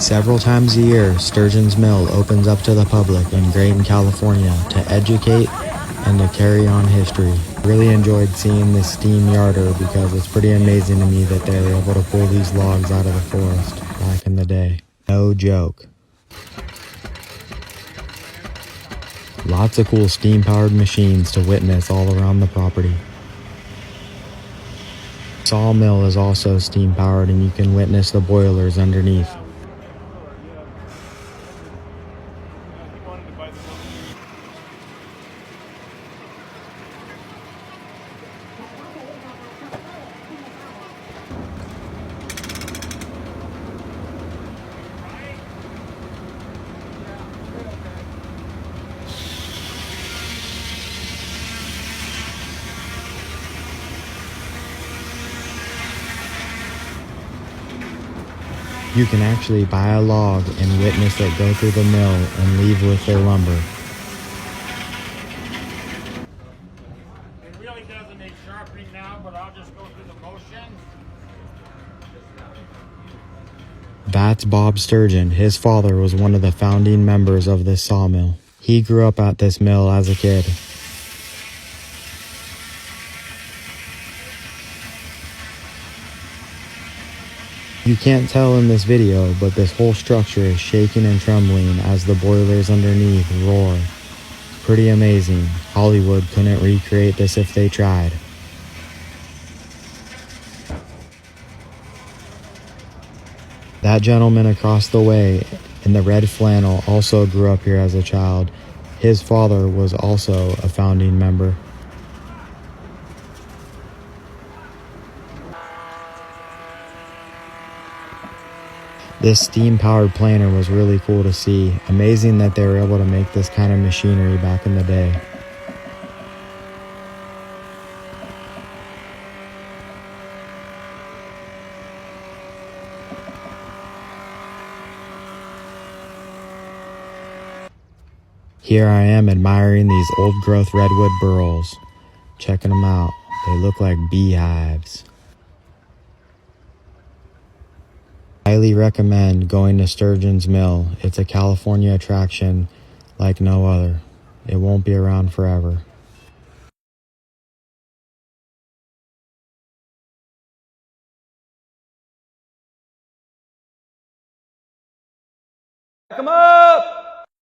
Several times a year, Sturgeon's Mill opens up to the public in Graton, California to educate and to carry on history. Really enjoyed seeing this steam yarder because it's pretty amazing to me that they were able to pull these logs out of the forest back in the day. No joke. Lots of cool steam-powered machines to witness all around the property. Sawmill is also steam-powered and you can witness the boilers underneath. You can actually buy a log and witness it go through the mill and leave with their lumber. It really doesn't need sharpening now, but I'll just go through the motion. That's Bob Sturgeon. His father was one of the founding members of this sawmill. He grew up at this mill as a kid. You can't tell in this video, but this whole structure is shaking and trembling as the boilers underneath roar. Pretty amazing. Hollywood couldn't recreate this if they tried. That gentleman across the way in the red flannel also grew up here as a child. His father was also a founding member. This steam-powered planer was really cool to see. Amazing that they were able to make this kind of machinery back in the day. Here I am admiring these old-growth redwood burls. Checking them out. They look like beehives. Highly recommend going to Sturgeon's Mill. It's a California attraction like no other. It won't be around forever. Come on!